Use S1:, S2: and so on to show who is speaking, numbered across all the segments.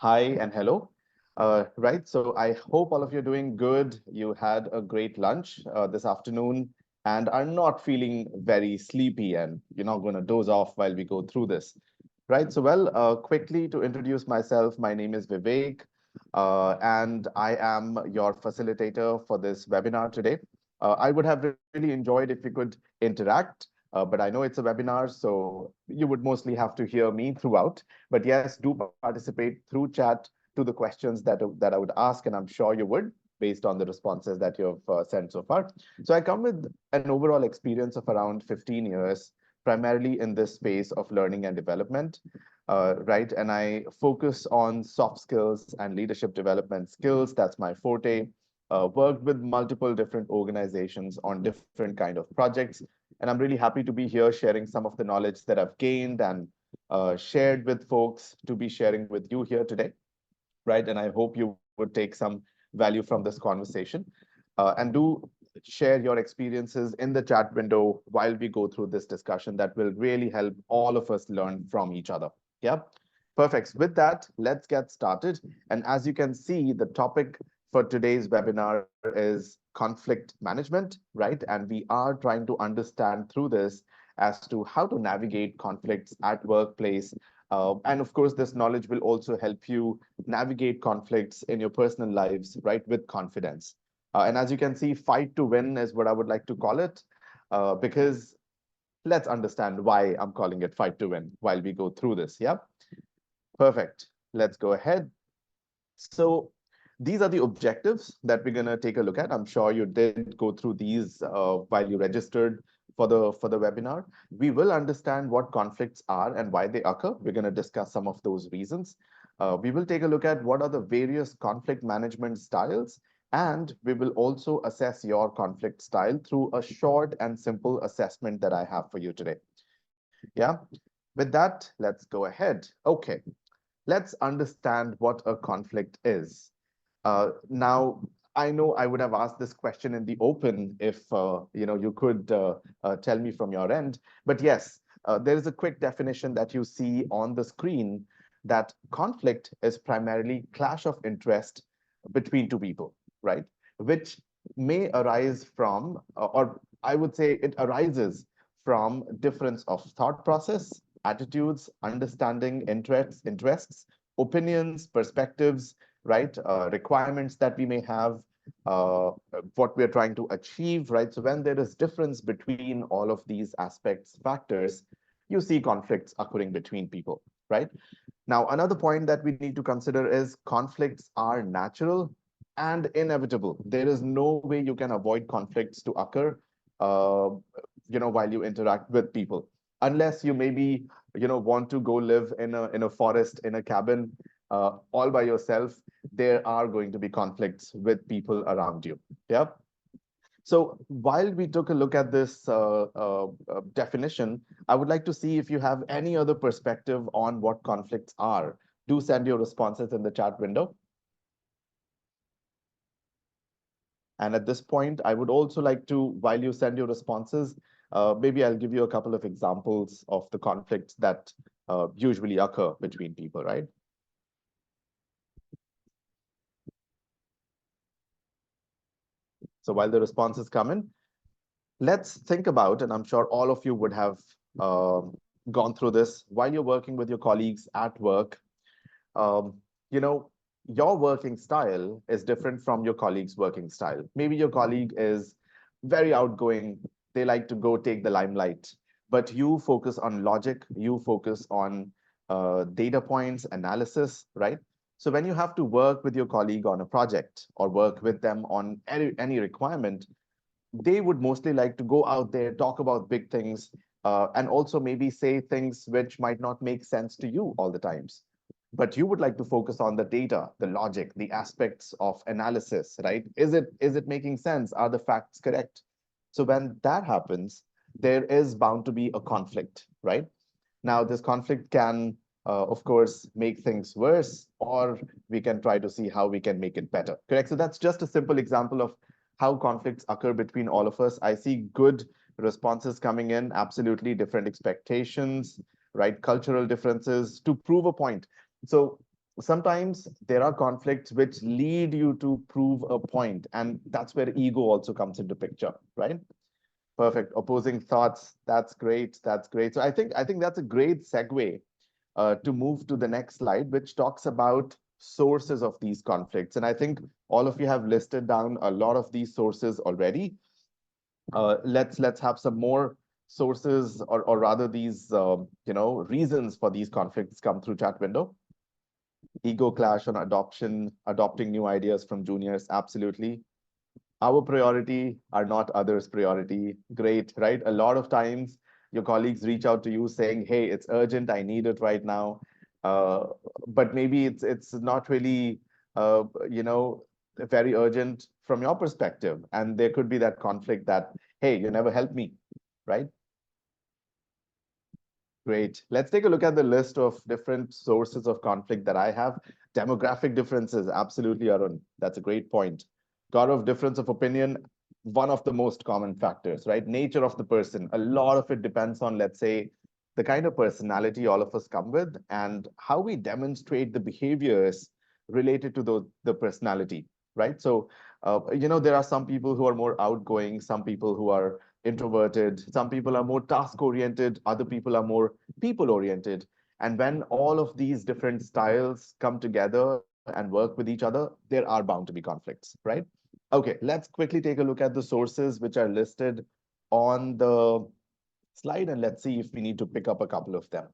S1: Hi and hello. Right, so I hope all of you are doing good. You had a great lunch this afternoon and are not feeling very sleepy and you're not going to doze off while we go through this. Right, so quickly to introduce myself, my name is Vivek and I am your facilitator for this webinar today. I would have really enjoyed if we could interact, but I know it's a webinar, so you would mostly have to hear me throughout. But yes, do participate through chat to the questions that I would ask, and I'm sure you would based on the responses that you've sent so far. So I come with an overall experience of around 15 years, primarily in this space of learning and development, right? And I focus on soft skills and leadership development skills. That's my forte. Worked with multiple different organizations on different kind of projects. And I'm really happy to be here sharing some of the knowledge that I've gained and shared with folks to be sharing with you here today, right? And I hope you would take some value from this conversation. And do share your experiences in the chat window while we go through this discussion. That will really help all of us learn from each other. Yeah, perfect. With that, let's get started. And as you can see, the topic for today's webinar is conflict management, right? And we are trying to understand through this as to how to navigate conflicts at workplace. And of course, this knowledge will also help you navigate conflicts in your personal lives, right, with confidence. And as you can see, fight to win is what I would like to call it, because let's understand why I'm calling it fight to win while we go through this. Yeah, perfect. Let's go ahead. So these are the objectives that we're going to take a look at. I'm sure you did go through these while you registered for the webinar. We will understand what conflicts are and why they occur. We're going to discuss some of those reasons. We will take a look at what are the various conflict management styles, and we will also assess your conflict style through a short and simple assessment that I have for you today. Yeah, with that, let's go ahead. Okay, let's understand what a conflict is. Now, I know I would have asked this question in the open if you could tell me from your end. But yes, there is a quick definition that you see on the screen that conflict is primarily clash of interest between two people, right? Which may arise from, or I would say it arises from difference of thought process, attitudes, understanding, interests, opinions, perspectives, right? Requirements that we may have, what we're trying to achieve, right? So when there is difference between all of these aspects, factors, you see conflicts occurring between people, right? Now, another point that we need to consider is conflicts are natural and inevitable. There is no way you can avoid conflicts to occur, uh, while you interact with people, unless you maybe, want to go live in a forest, in a cabin, all by yourself. There are going to be conflicts with people around you. Yeah. So while we took a look at this definition, I would like to see if you have any other perspective on what conflicts are. Do send your responses in the chat window. And at this point, I would also like to, while you send your responses, maybe I'll give you a couple of examples of the conflicts that usually occur between people, right? So while the responses come in, let's think about, and I'm sure all of you would have gone through this while you're working with your colleagues at work. Um, you know, your working style is different from your colleague's working style. Maybe your colleague is very outgoing. They like to go take the limelight, but you focus on logic, you focus on data points, analysis, right? So when you have to work with your colleague on a project or work with them on any requirement, they would mostly like to go out there, talk about big things, and also maybe say things which might not make sense to you all the times. But you would like to focus on the data, the logic, the aspects of analysis, right? Is it making sense? Are the facts correct? So when that happens, there is bound to be a conflict, right? Now, this conflict can, of course, make things worse, or we can try to see how we can make it better. Correct? So that's just a simple example of how conflicts occur between all of us. I see good responses coming in, absolutely different expectations, right? Cultural differences to prove a point. So Sometimes there are conflicts which lead you to prove a point, and that's where ego also comes into picture, right? Perfect. Opposing thoughts. That's great. That's great. So I think that's a great segue to move to the next slide, which talks about sources of these conflicts. And I think all of you have listed down a lot of these sources already. Let's have some more sources, or rather these reasons for these conflicts come through chat window. Ego clash on adopting new ideas from juniors. Absolutely. Our priority are not others' priority. Great, right? A lot of times your colleagues reach out to you saying, hey, it's urgent, I need it right now. Uh, but maybe it's not really uh, you know very urgent from your perspective. And there could be that conflict that, hey, you never helped me, right? Great. Let's take a look at the list of different sources of conflict that I have. Demographic differences, absolutely, Arun. That's a great point. Gaurav, difference of opinion, one of the most common factors, right? Nature of the person. A lot of it depends on, let's say, the kind of personality all of us come with and how we demonstrate the behaviors related to the personality, right? So, there are some people who are more outgoing, some people who are introverted, some people are more task oriented, other people are more people oriented. And when all of these different styles come together and work with each other, there are bound to be conflicts, right? Okay, let's quickly take a look at the sources which are listed on the slide, and let's see if we need to pick up a couple of them.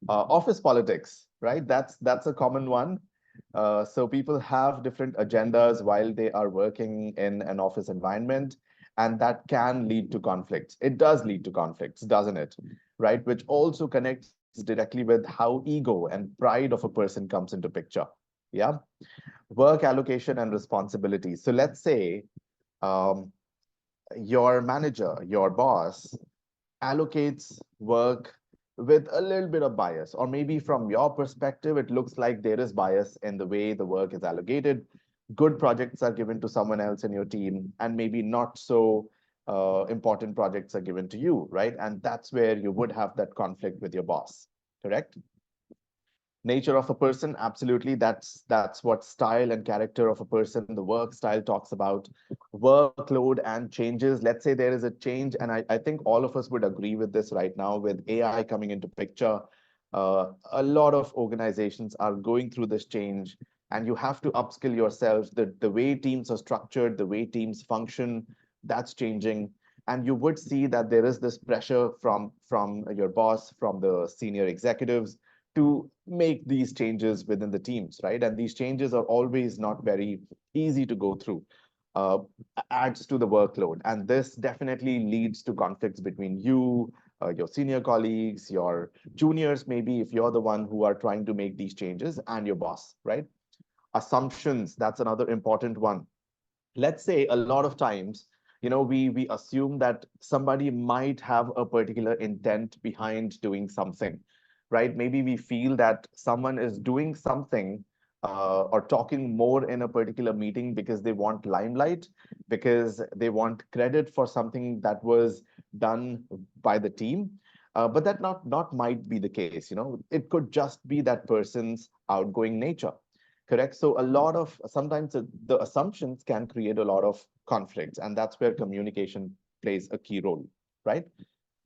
S1: Office politics, right? That's a common one. So people have different agendas while they are working in an office environment, and that can lead to conflicts. It does lead to conflicts, doesn't it? Right? Which also connects directly with how ego and pride of a person comes into picture. Yeah. Work allocation and responsibilities. So let's say um, your manager, your boss, allocates work with a little bit of bias, or maybe from your perspective, it looks like there is bias in the way the work is allocated. Good projects are given to someone else in your team, and maybe not so important projects are given to you, right? And that's where you would have that conflict with your boss, correct? Nature of a person, absolutely, that's what style and character of a person, the work style talks about. Workload and changes, let's say there is a change, and I think all of us would agree with this right now with AI coming into picture. A lot of organizations are going through this change, and you have to upskill yourself. The way teams are structured, the way teams function, that's changing. And you would see that there is this pressure from your boss, from the senior executives, to make these changes within the teams, right? And these changes are always not very easy to go through. Uh, Adds to the workload, and this definitely leads to conflicts between you, your senior colleagues, your juniors, maybe if you're the one who are trying to make these changes, and your boss, right? Assumptions, that's another important one. Let's say a lot of times, we assume that somebody might have a particular intent behind doing something, right? Maybe we feel that someone is doing something or talking more in a particular meeting because they want limelight, because they want credit for something that was done by the team. But that not might be the case. It could just be that person's outgoing nature. Correct. So a lot of sometimes the assumptions can create a lot of conflicts, and that's where communication plays a key role, right?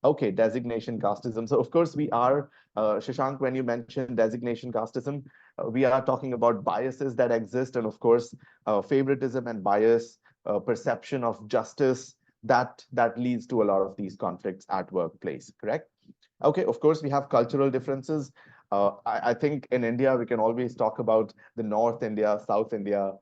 S1: Okay, designation casteism. So of course we are, Shashank, when you mentioned designation casteism, we are talking about biases that exist, and of course, favoritism and bias, perception of justice, that leads to a lot of these conflicts at workplace, correct? Okay, of course, we have cultural differences. I think in India, we can always talk about the North India, South India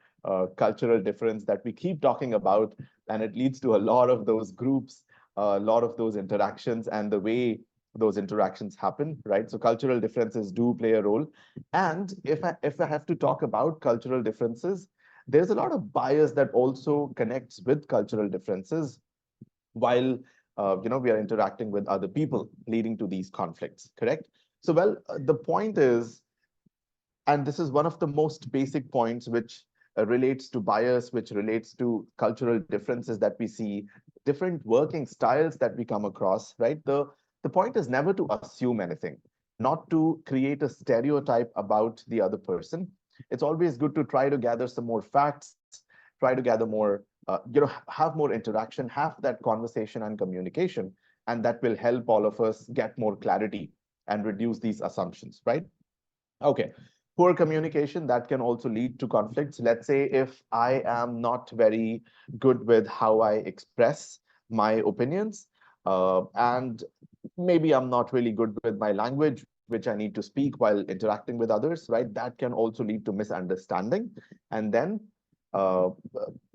S1: cultural difference that we keep talking about, and it leads to a lot of those groups, a lot of those interactions, and the way those interactions happen, right? So cultural differences do play a role. And if I have to talk about cultural differences, there's a lot of bias that also connects with cultural differences while we are interacting with other people, leading to these conflicts, correct? So well, the point is, and this is one of the most basic points which relates to bias, which relates to cultural differences that we see, different working styles that we come across, right? The point is never to assume anything, not to create a stereotype about the other person, it's always good to try to gather some more facts, try to gather more, have more interaction, have that conversation and communication, and that will help all of us get more clarity and reduce these assumptions, right? Okay. Poor communication, that can also lead to conflicts. Let's say if I am not very good with how I express my opinions, and maybe I'm not really good with my language, which I need to speak while interacting with others, right? That can also lead to misunderstanding. And then, uh,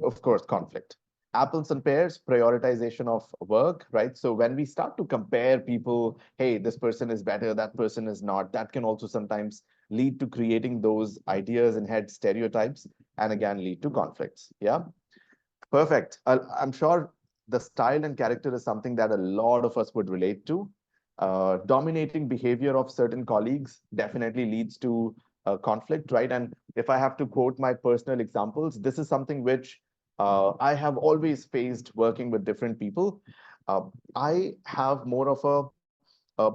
S1: of course, conflict. Apples and pears, prioritization of work, right? So when we start to compare people, hey, this person is better, that person is not, that can also sometimes lead to creating those ideas and head stereotypes, and again lead to conflicts. Yeah, perfect. I'm sure the style and character is something that a lot of us would relate to. Dominating behavior of certain colleagues definitely leads to conflict, right? And if I have to quote my personal examples, this is something which I have always faced working with different people. Uh, I have more of a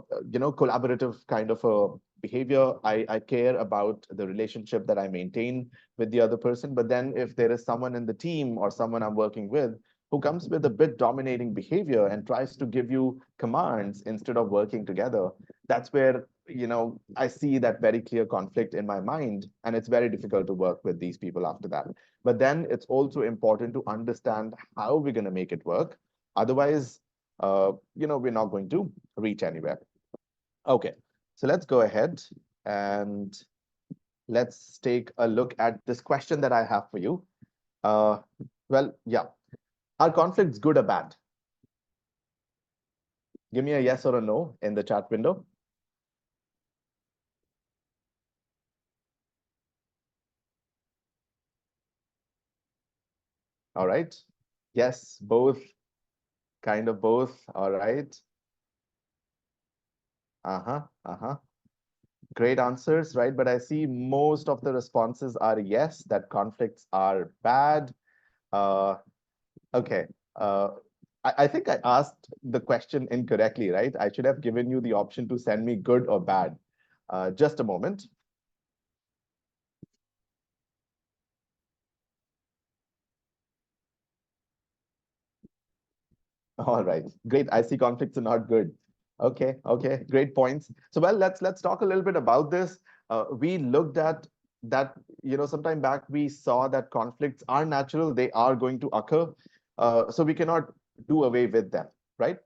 S1: collaborative kind of a behavior. I care about the relationship that I maintain with the other person. But then if there is someone in the team or someone I'm working with who comes with a bit dominating behavior and tries to give you commands instead of working together, that's where I see that very clear conflict in my mind, and it's very difficult to work with these people after that. But then it's also important to understand how we're going to make it work. Otherwise, we're not going to reach anywhere. Okay, so let's go ahead and let's take a look at this question that I have for you. Uh, well, yeah, are conflicts good or bad? Give me a yes or a no in the chat window. All right. Yes, both, kind of both. All right. Uh-huh, uh-huh. Great answers, right? But I see most of the responses are yes, that conflicts are bad. Uh, Okay. Uh, I think I asked the question incorrectly, right? I should have given you the option to send me good or bad. Just a moment. All right. Great. I see conflicts are not good. Okay. Okay. Great points. So, well, let's talk a little bit about this. We looked at that, sometime back we saw that conflicts are natural. They are going to occur. So we cannot do away with them, right?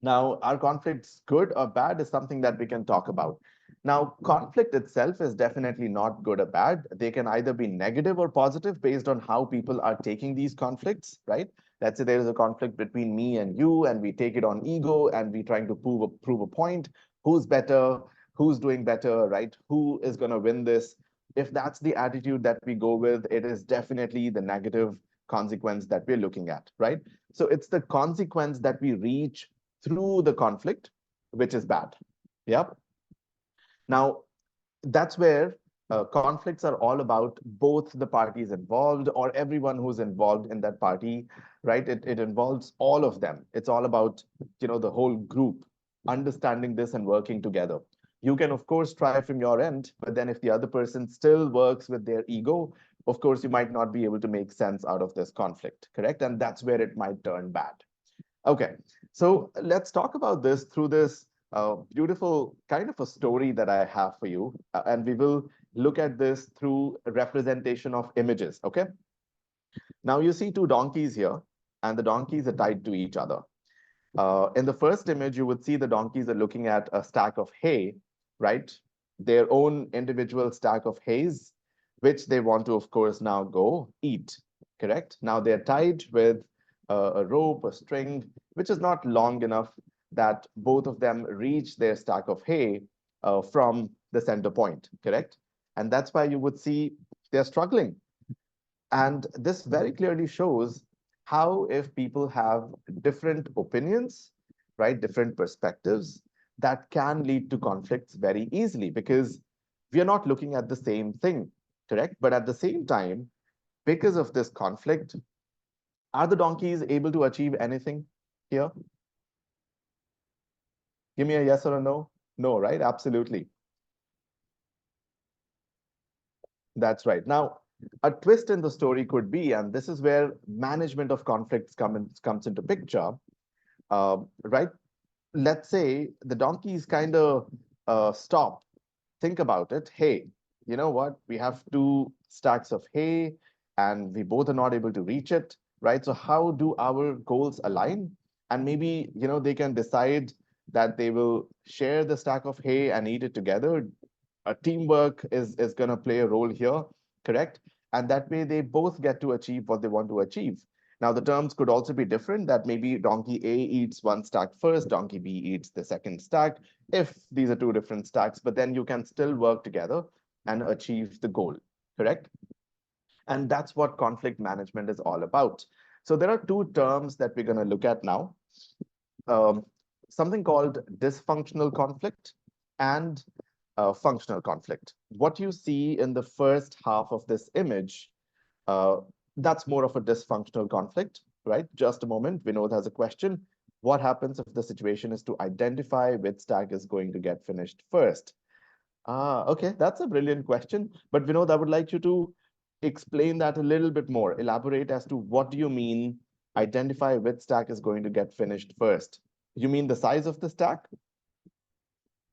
S1: Now, are conflicts good or bad is something that we can talk about. Now, conflict itself is definitely not good or bad. They can either be negative or positive based on how people are taking these conflicts, right? Let's say there is a conflict between me and you, and we take it on ego, and we trying to prove a point. Who's better? Who's doing better, right? Who is going to win this? If that's the attitude that we go with, it is definitely the negative consequence that we're looking at, right? So it's the consequence that we reach through the conflict, which is bad. Yep. Now, that's where conflicts are all about both the parties involved or everyone who's involved in that party, right? It involves all of them. It's all about, the whole group understanding this and working together. You can, of course, try from your end, but then if the other person still works with their ego, of course, you might not be able to make sense out of this conflict, correct? And that's where it might turn bad. Okay, so let's talk about this through this beautiful kind of a story that I have for you. And we will look at this through a representation of images. Okay, now you see two donkeys here, and the donkeys are tied to each other. In the first image, you would see the donkeys are looking at a stack of hay, right? Their own individual stack of hays, which they want to, of course, now go eat, correct? Now they're tied with a rope, a string, which is not long enough that both of them reach their stack of hay from the center point, correct? And that's why you would see they're struggling. And this very clearly shows how if people have different opinions, right, different perspectives, that can lead to conflicts very easily because we are not looking at the same thing, correct? But at the same time, because of this conflict, are the donkeys able to achieve anything here? Give me a yes or a no. No, right? Absolutely. That's right. Now, a twist in the story could be, and this is where management of conflicts comes into picture, right? Let's say the donkeys kind of stop, think about it. Hey, you know what? We have two stacks of hay and we both are not able to reach it, right? So how do our goals align? And maybe, they can decide that they will share the stack of hay and eat it together. A teamwork is going to play a role here, correct? And that way they both get to achieve what they want to achieve. Now, the terms could also be different, that maybe donkey A eats one stack first, donkey B eats the second stack, if these are two different stacks, but then you can still work together and achieve the goal, correct? And that's what conflict management is all about. So there are two terms that we're going to look at now. Um, Something called dysfunctional conflict and functional conflict. What you see in the first half of this image, uh, that's more of a dysfunctional conflict, right? Just a moment. Vinod has a question. What happens if the situation is to identify which stack is going to get finished first? Okay, that's a brilliant question. But Vinod, I would like you to explain that a little bit more. Elaborate as to what do you mean identify which stack is going to get finished first? You mean the size of the stack?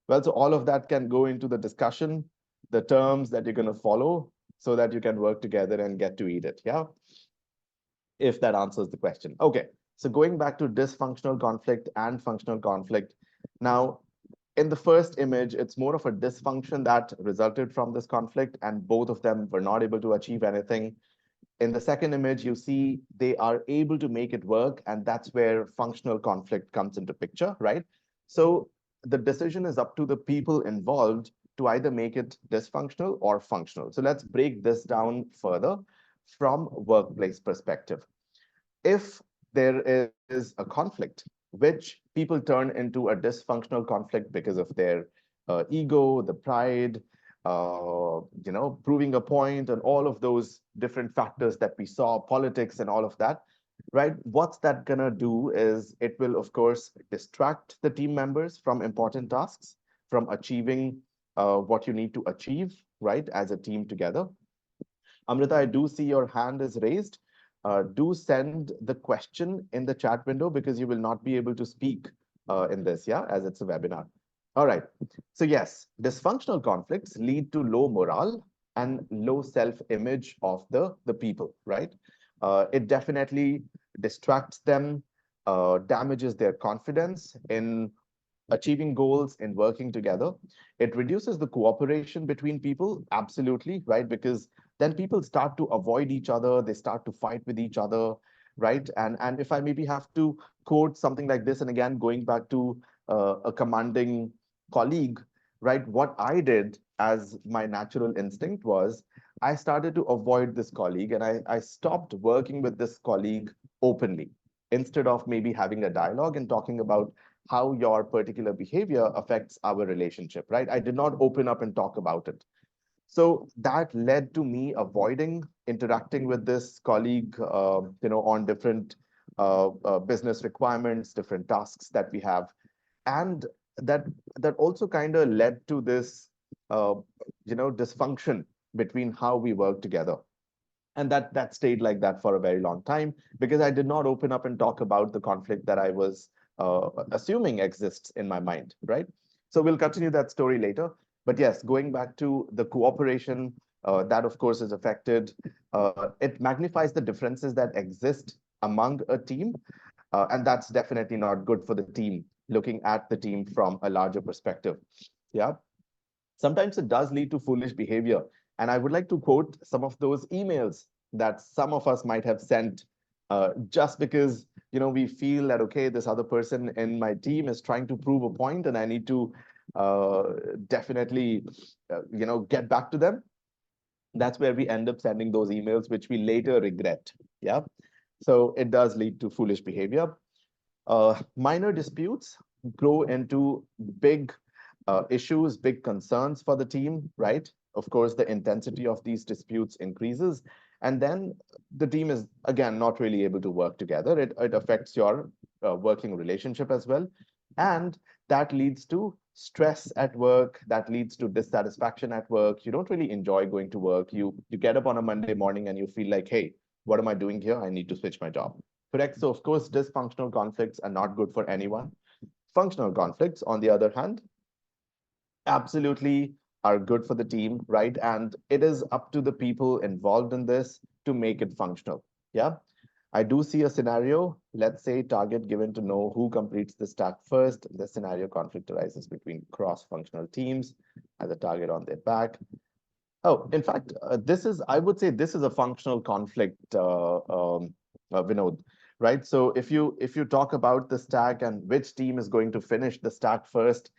S1: Well, so all of that can go into the discussion, the terms that you're going to follow so that you can work together and get to eat it. Yeah. If that answers the question. Okay. So going back to dysfunctional conflict and functional conflict. Now, in the first image, it's more of a dysfunction that resulted from this conflict, and both of them were not able to achieve anything. In the second image, you see they are able to make it work, and that's where functional conflict comes into picture, right? So the decision is up to the people involved to either make it dysfunctional or functional. So let's break this down further from workplace perspective. If there is a conflict, which people turn into a dysfunctional conflict because of their ego, the pride, proving a point, and all of those different factors that we saw, politics and all of that, right? What's that gonna do is it will, of course, distract the team members from important tasks, from achieving what you need to achieve, right, as a team together. Amrita, I do see your hand is raised. Do send the question in the chat window because you will not be able to speak in this, yeah, as it's a webinar. All right. So yes, dysfunctional conflicts lead to low morale and low self-image of the people, right? It definitely distracts them, damages their confidence in achieving goals and working together. It reduces the cooperation between people, absolutely, right? Because then people start to avoid each other, they start to fight with each other, right? And if I maybe have to quote something like this, and again, going back to a commanding colleague, right? What I did as my natural instinct was I started to avoid this colleague and I stopped working with this colleague openly instead of maybe having a dialogue and talking about how your particular behavior affects our relationship, right? I did not open up and talk about it. So that led to me avoiding interacting with this colleague, on different business requirements, different tasks that we have, and that that also kind of led to this, uh, dysfunction between how we work together, and that stayed like that for a very long time because I did not open up and talk about the conflict that I was assuming exists in my mind, right? So we'll continue that story later. But yes, going back to the cooperation, that of course is affected. It magnifies the differences that exist among a team, and that's definitely not good for the team, looking at the team from a larger perspective. Yeah. Sometimes it does lead to foolish behavior. And I would like to quote some of those emails that some of us might have sent just because we feel that, okay, this other person in my team is trying to prove a point and I need to uh, definitely get back to them. That's where we end up sending those emails, which we later regret. Yeah. So it does lead to foolish behavior. Minor disputes grow into big issues, big concerns for the team, right? Of course, the intensity of these disputes increases. And then the team is, again, not really able to work together. It affects your working relationship as well. And that leads to stress at work, that leads to dissatisfaction at work. You don't really enjoy going to work. You get up on a Monday morning and you feel like, hey, what am I doing here? I need to switch my job. Correct. So of course, dysfunctional conflicts are not good for anyone. Functional conflicts, on the other hand, absolutely are good for the team, right? And it is up to the people involved in this to make it functional. Yeah. I do see a scenario. Let's say target given to know who completes the stack first. The scenario conflict arises between cross-functional teams as a target on their back. Oh, in fact, I would say this is a functional conflict, Vinod, right? So if you talk about the stack and which team is going to finish the stack first,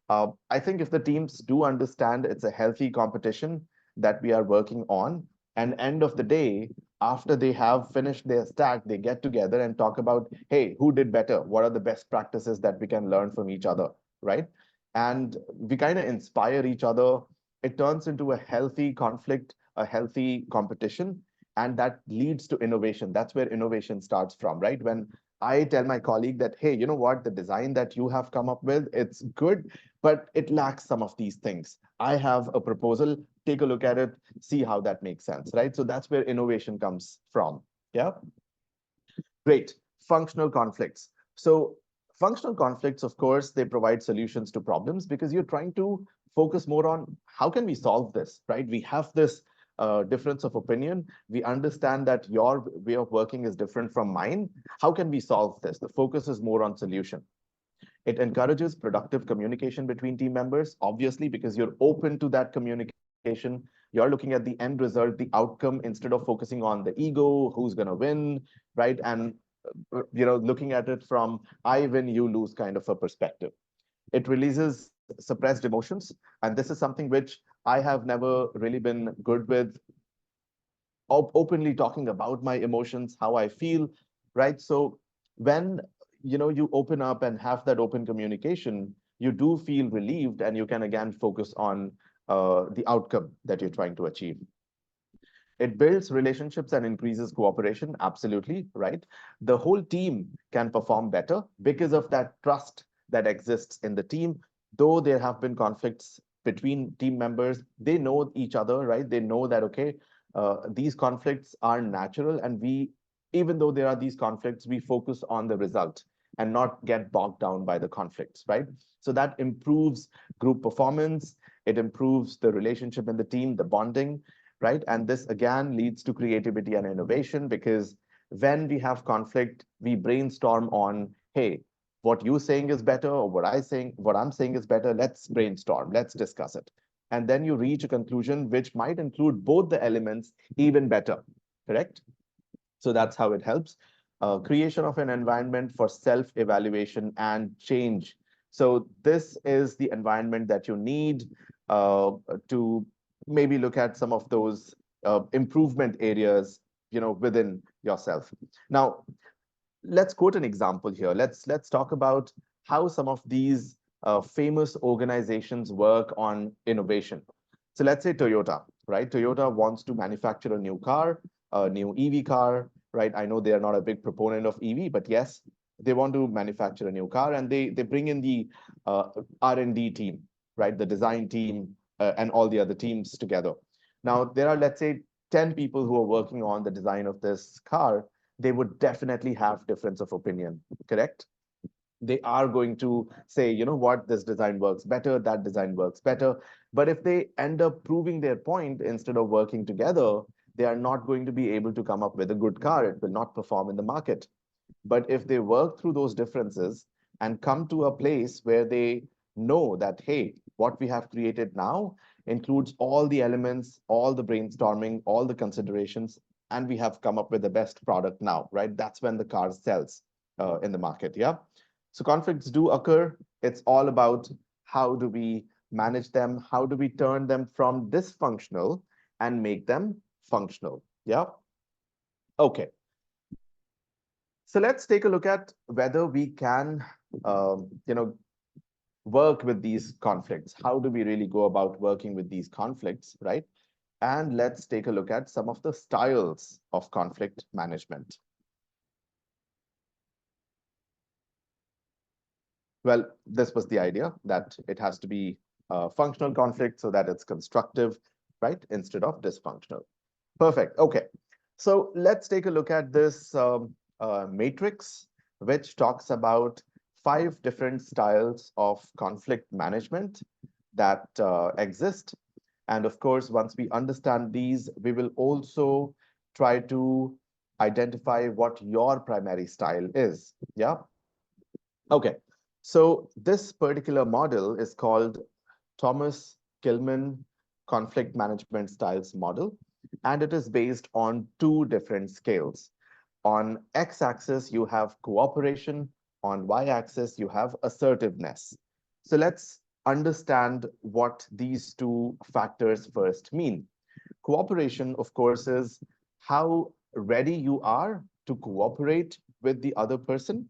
S1: I think if the teams do understand it's a healthy competition that we are working on, and end of the day, after they have finished their stack, they get together and talk about, hey, who did better? What are the best practices that we can learn from each other, right? And we kind of inspire each other. It turns into a healthy conflict, a healthy competition, and that leads to innovation. That's where innovation starts from, right? When I tell my colleague that, hey, you know what, the design that you have come up with, it's good, but it lacks some of these things. I have a proposal, take a look at it, see how that makes sense, right? So that's where innovation comes from. Yeah. Great. Functional conflicts. So functional conflicts, of course, they provide solutions to problems because you're trying to focus more on how can we solve this, right? We have this difference of opinion. We understand that your way of working is different from mine. How can we solve this? The focus is more on solution. It encourages productive communication between team members, obviously, because you're open to that communication. You're looking at the end result, the outcome, instead of focusing on the ego, who's going to win, right? And looking at it from I win, you lose kind of a perspective. It releases suppressed emotions, and this is something which I have never really been good with, openly talking about my emotions, how I feel, right? So when you open up and have that open communication, you do feel relieved, and you can again focus on the outcome that you're trying to achieve. It builds relationships and increases cooperation. Absolutely, right? The whole team can perform better because of that trust that exists in the team. Though there have been conflicts between team members, they know each other, right? They know that, okay, these conflicts are natural, and even though there are these conflicts, we focus on the result and not get bogged down by the conflicts, right? So that improves group performance. It improves the relationship in the team, the bonding, right? And this again leads to creativity and innovation, because when we have conflict, we brainstorm on, hey, what you're saying is better, or what I'm saying is better. Let's brainstorm, let's discuss it. And then you reach a conclusion which might include both the elements even better, correct? So that's how it helps. Creation of an environment for self-evaluation and change. So this is the environment that you need to maybe look at some of those improvement areas, within yourself. Now, let's quote an example here. Let's talk about how some of these famous organizations work on innovation. So let's say Toyota, right? Toyota wants to manufacture a new car, a new EV car, right? I know they are not a big proponent of EV, but yes, they want to manufacture a new car, and they bring in the R&D team, right? The design team and all the other teams together. Now, there are, let's say, 10 people who are working on the design of this car. They would definitely have difference of opinion, correct? They are going to say, you know what, this design works better, that design works better. But if they end up proving their point instead of working together, they are not going to be able to come up with a good car. It will not perform in the market. But if they work through those differences and come to a place where they know that, hey, what we have created now includes all the elements, all the brainstorming, all the considerations, and we have come up with the best product now, right? That's when the car sells in the market. Yeah. So conflicts do occur. It's all about how do we manage them? How do we turn them from dysfunctional and make them functional? Yeah. Okay. So let's take a look at whether we can, um, you know, work with these conflicts. How do we really go about working with these conflicts, right? And let's take a look at some of the styles of conflict management. Well, this was the idea that it has to be functional conflict so that it's constructive, right, instead of dysfunctional. Perfect. Okay. So let's take a look at this matrix, which talks about 5 different styles of conflict management that exist. And of course, once we understand these, we will also try to identify what your primary style is. Yeah. Okay. So this particular model is called Thomas Kilman Conflict Management Styles Model, and it is based on 2 different scales. On x-axis, you have cooperation. On y-axis, you have assertiveness. So let's understand what these 2 factors first mean. Cooperation, of course, is how ready you are to cooperate with the other person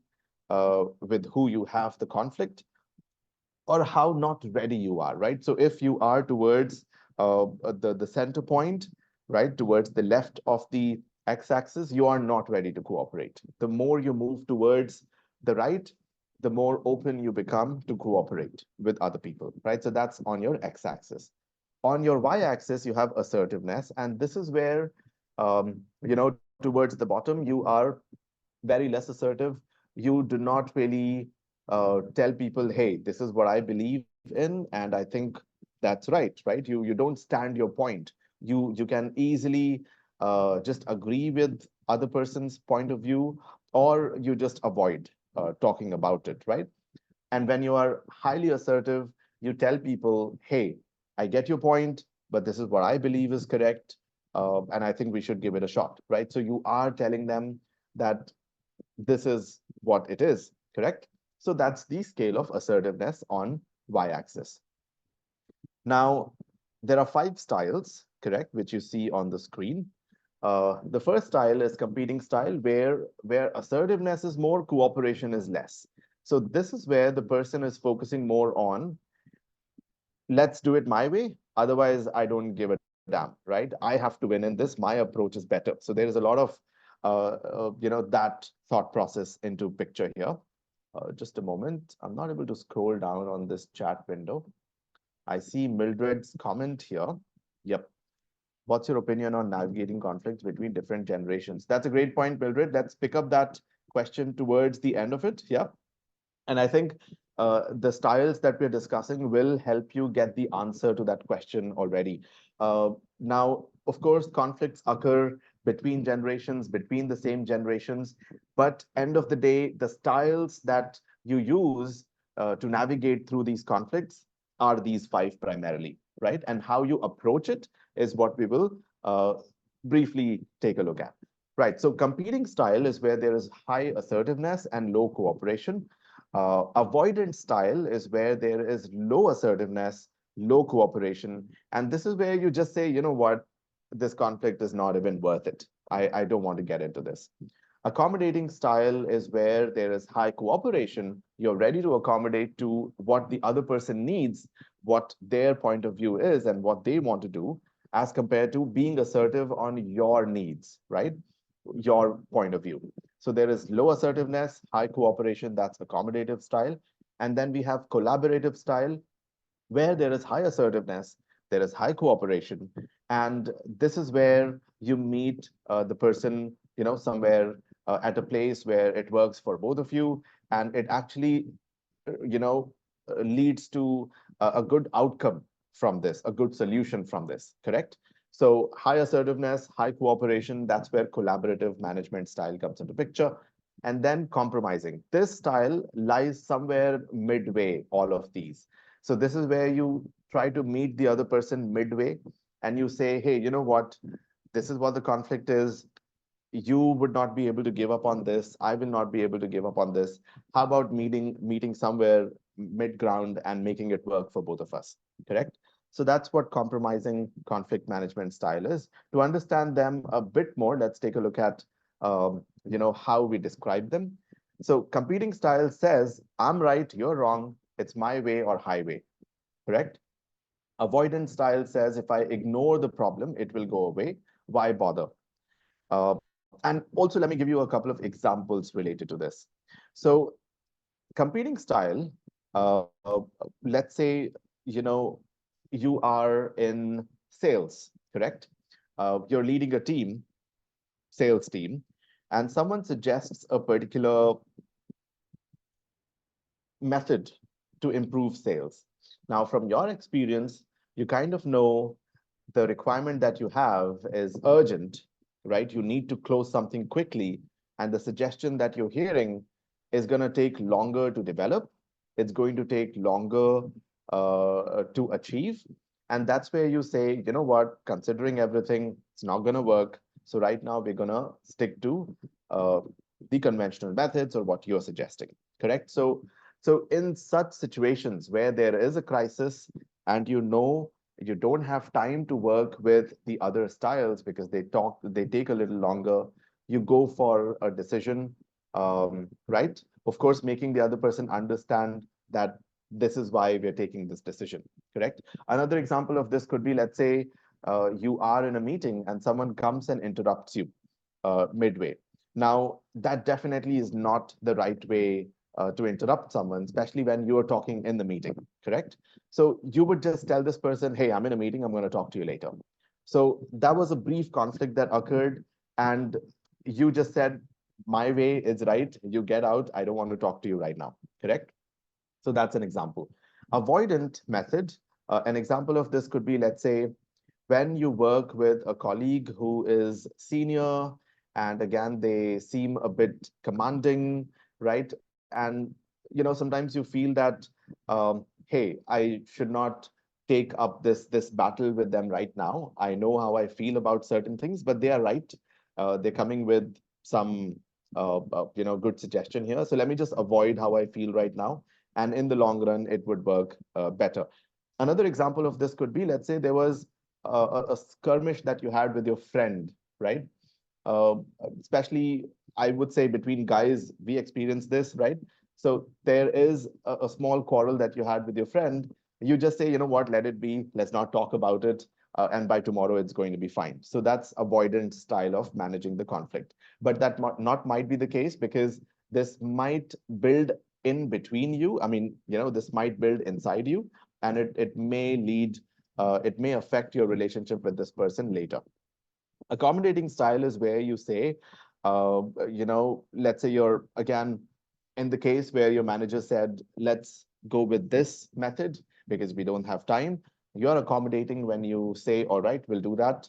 S1: with who you have the conflict, or how not ready you are, right? So if you are towards the center point, right, towards the left of the x-axis, you are not ready to cooperate. The more you move towards the right, the more open you become to cooperate with other people, right? So that's on your x-axis. On your y-axis, you have assertiveness, and this is where, towards the bottom, you are very less assertive. You do not really tell people, hey, this is what I believe in, and I think that's right? You don't stand your point. You can easily just agree with other person's point of view, or you just avoid talking about it, right? And when you are highly assertive, you tell people, hey, I get your point, but this is what I believe is correct. And I think we should give it a shot, right? So you are telling them that this is what it is, correct? So that's the scale of assertiveness on y-axis. Now, there are 5 styles, correct, which you see on the screen. The first style is competing style, where assertiveness is more, cooperation is less. So this is where the person is focusing more on, let's do it my way, otherwise I don't give a damn, right? I have to win in this, my approach is better. So there is a lot of that thought process into picture here. Just a moment, I'm not able to scroll down on this chat window. I see Mildred's comment here. Yep. What's your opinion on navigating conflicts between different generations? That's a great point, Mildred. Let's pick up that question towards the end of it. Yeah. And I think the styles that we're discussing will help you get the answer to that question already. Now, of course, conflicts occur between generations, between the same generations, but end of the day, the styles that you use to navigate through these conflicts are these 5 primarily, right? And how you approach it is what we will briefly take a look at. Right, so competing style is where there is high assertiveness and low cooperation. Avoidant style is where there is low assertiveness, low cooperation. And this is where you just say, you know what, this conflict is not even worth it. I don't want to get into this. Accommodating style is where there is high cooperation. You're ready to accommodate to what the other person needs, what their point of view is, and what they want to do, as compared to being assertive on your needs, right? Your point of view. So there is low assertiveness, high cooperation, that's accommodative style. And then we have collaborative style, where there is high assertiveness, there is high cooperation. And this is where you meet the person, somewhere at a place where it works for both of you. And it actually, leads to a good outcome from this, a good solution from this, correct? So high assertiveness, high cooperation, that's where collaborative management style comes into picture. And then compromising. This style lies somewhere midway, all of these. So this is where you try to meet the other person midway and you say, hey, you know what? This is what the conflict is. You would not be able to give up on this. I will not be able to give up on this. How about meeting somewhere mid ground and making it work for both of us, correct? So that's what compromising conflict management style is. To understand them a bit more, let's take a look at how we describe them. So competing style says, I'm right, you're wrong, it's my way or highway, correct? Avoidance style says, if I ignore the problem, it will go away. Why bother? And also, let me give you a couple of examples related to this. So competing style Uh, let's say, you know, you are in sales, correct? You're leading a team, sales team, and someone suggests a particular method to improve sales. Now, from your experience, you kind of know the requirement that you have is urgent, right? You need to close something quickly. And the suggestion that you're hearing is going to take longer to develop. It's going to take longer to achieve. And that's where you say, you know what, considering everything, it's not going to work. So right now, we're going to stick to uh, the conventional methods or what you're suggesting, correct? So in such situations where there is a crisis and you know you don't have time to work with the other styles because they take a little longer, you go for a decision, right? Of course, making the other person understand that this is why we're taking this decision, correct? Another example of this could be, let's say, you are in a meeting and someone comes and interrupts you midway. Now, that definitely is not the right way to interrupt someone, especially when you are talking in the meeting, correct? So you would just tell this person, hey, I'm in a meeting, I'm going to talk to you later. So that was a brief conflict that occurred, and you just said, my way is right, you get out, I don't want to talk to you right now, correct? So that's an example. Avoidant method, an example of this could be, let's say, when you work with a colleague who is senior, and again, they seem a bit commanding, right? And sometimes you feel that, hey, I should not take up this battle with them right now. I know how I feel about certain things, but they are right. They're coming with some good suggestion here. So let me just avoid how I feel right now, and in the long run, it would work better. Another example of this could be, let's say there was a skirmish that you had with your friend, right? Uh, Especially, I would say between guys, we experience this, right? So there is a small quarrel that you had with your friend. You just say, you know what, let it be. Let's not talk about it. And by tomorrow, it's going to be fine. So that's avoidant style of managing the conflict. But that not might be the case, because this might build in between you. I mean, this might build inside you, and it may lead, it may affect your relationship with this person later. Accommodating style is where you say, let's say you're, again, in the case where your manager said, let's go with this method because we don't have time. You're accommodating when you say, all right, we'll do that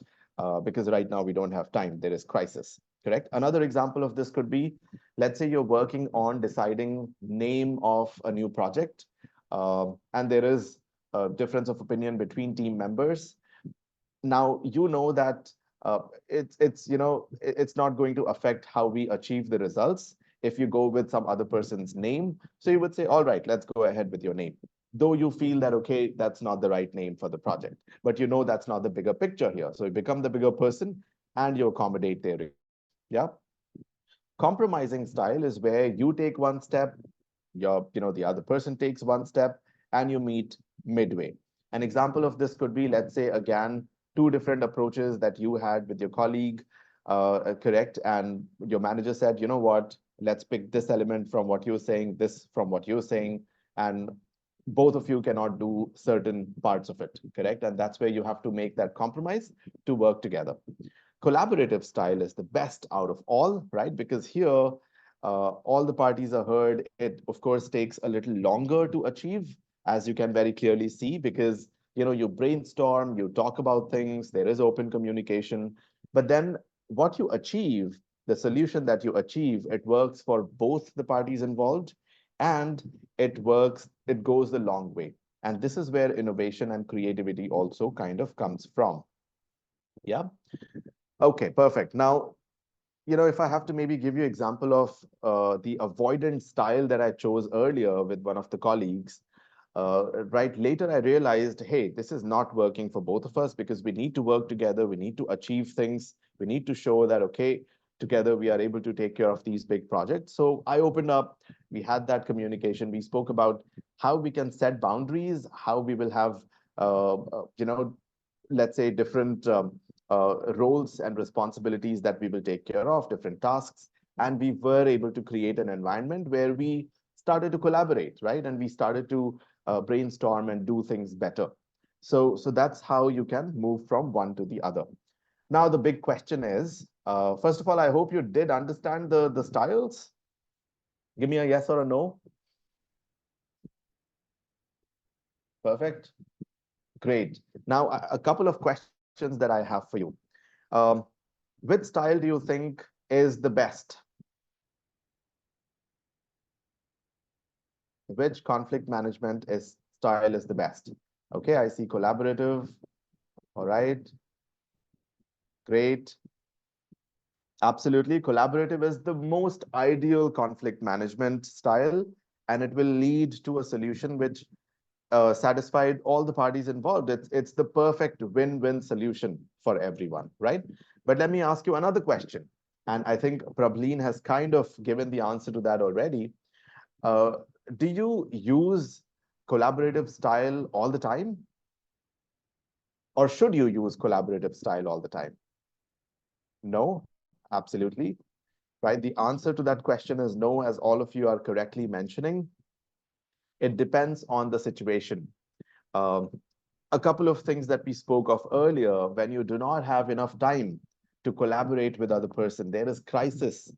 S1: because right now we don't have time. There is crisis, correct? Another example of this could be, let's say you're working on deciding name of a new project, and there is a difference of opinion between team members. Now you know that it's not going to affect how we achieve the results if you go with some other person's name. So you would say, all right, let's go ahead with your name, though you feel that, okay, that's not the right name for the project, but that's not the bigger picture here. So you become the bigger person and you accommodate their request. Yeah. Compromising style is where you take one step, the other person takes one step, and you meet midway. An example of this could be, let's say, again, two different approaches that you had with your colleague, correct? And your manager said, you know what, let's pick this element from what you're saying, this from what you're saying, and both of you cannot do certain parts of it, correct? And that's where you have to make that compromise to work together. Collaborative style is the best out of all, right? Because here, all the parties are heard. It, of course, takes a little longer to achieve, as you can very clearly see, because you brainstorm, you talk about things, there is open communication, but then what you achieve, the solution that you achieve, it works for both the parties involved, and it goes the long way. And this is where innovation and creativity also kind of comes from. Yeah. Okay, perfect. Now, if I have to maybe give you example of the avoidant style that I chose earlier with one of the colleagues, right, later I realized, hey, this is not working for both of us because we need to work together, we need to achieve things, we need to show that, okay, together we are able to take care of these big projects. So I opened up, we had that communication, we spoke about how we can set boundaries, how we will have, let's say, different roles and responsibilities that we will take care of, different tasks. And we were able to create an environment where we started to collaborate, right? And we started to brainstorm and do things better. So that's how you can move from one to the other. Now, the big question is, first of all, I hope you did understand the styles. Give me a yes or a no. Perfect. Great. Now, a couple of questions that I have for you. Um, which style do you think is the best? Which conflict management is style is the best? Okay, I see collaborative. All right, great. Absolutely. Collaborative is the most ideal conflict management style, and it will lead to a solution which satisfied all the parties involved. It's the perfect win-win solution for everyone, right? But let me ask you another question. And I think Prableen has kind of given the answer to that already. Uh, do you use collaborative style all the time? Or should you use collaborative style all the time? No, absolutely. Right? The answer to that question is no, as all of you are correctly mentioning. It depends on the situation. Um, a couple of things that we spoke of earlier, when you do not have enough time to collaborate with other person, there is crisis,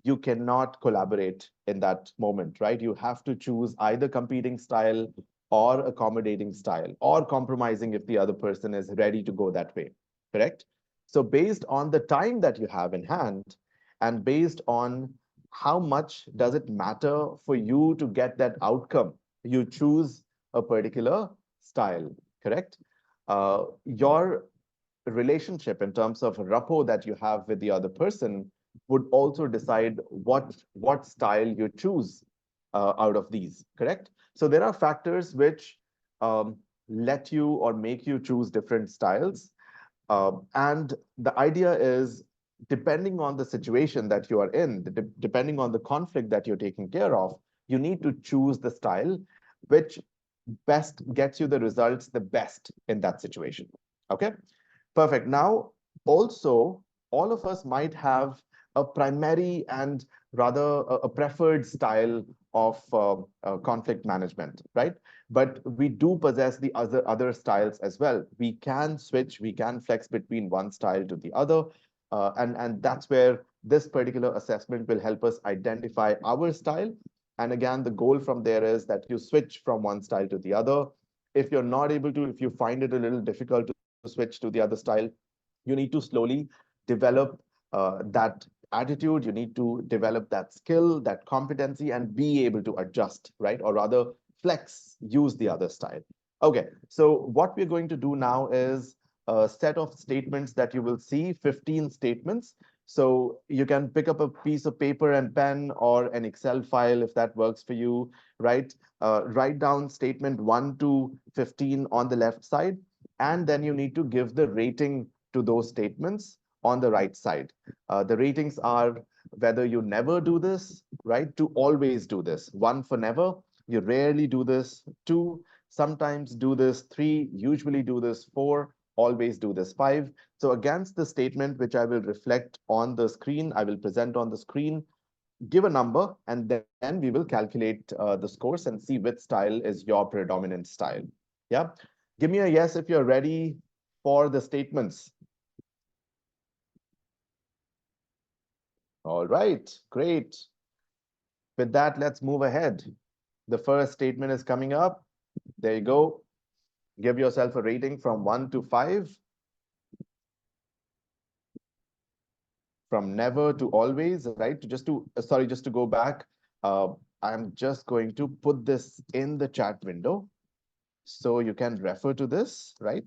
S1: you cannot collaborate in that moment, right? You have to choose either competing style or accommodating style or compromising if the other person is ready to go that way, correct? So based on the time that you have in hand and based on how much does it matter for you to get that outcome, you choose a particular style, correct? Your relationship in terms of rapport that you have with the other person would also decide what style you choose out of these, correct? So there are factors which um, let you or make you choose different styles. And the idea is, depending on the situation that you are in, depending on the conflict that you're taking care of, you need to choose the style which best gets you the results the best in that situation. Okay, perfect. Now, also, all of us might have a primary and rather a preferred style of conflict management, right? But we do possess the other styles as well. We can switch, we can flex between one style to the other, and that's where this particular assessment will help us identify our style. And again, the goal from there is that you switch from one style to the other. If you're not able to, if you find it a little difficult to switch to the other style, you need to slowly develop that attitude. You need to develop that skill, that competency, and be able to adjust, right? Or rather, flex, use the other style. Okay, so what we're going to do now is a set of statements that you will see, 15 statements. So you can pick up a piece of paper and pen or an Excel file if that works for you, right? Write down statement 1 to 15 on the left side, and then you need to give the rating to those statements on the right side. The ratings are whether you never do this, right, to always do this. 1 for never, you rarely do this. 2, sometimes do this. 3, usually do this. 4, always do this. 5. So against the statement, which I will reflect on the screen, I will present on the screen, give a number, and then we will calculate the scores and see which style is your predominant style. Yeah. Give me a yes if you're ready for the statements. All right, great. With that, let's move ahead. The first statement is coming up. There you go. Give yourself a rating from 1 to 5, from never to always, right? Just to go back, uh, I'm just going to put this in the chat window so you can refer to this, right?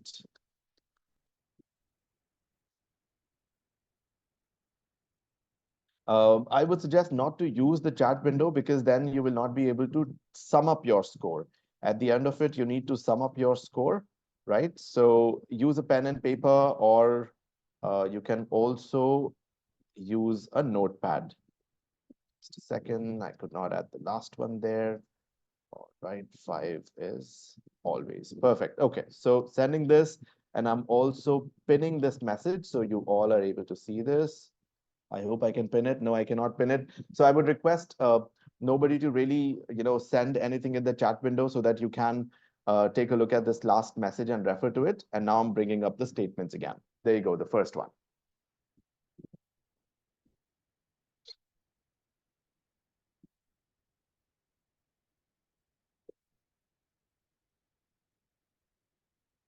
S1: I would suggest not to use the chat window because then you will not be able to sum up your score. At the end of it, you need to sum up your score, right? So use a pen and paper, or you can also use a notepad. Just a second, I could not add the last one there. All right, 5 is always perfect. Okay, so sending this, and I'm also pinning this message so you all are able to see this. I hope I can pin it. No, I cannot pin it. So I would request nobody to really, send anything in the chat window so that you can take a look at this last message and refer to it. And now I'm bringing up the statements again. There you go, the first one.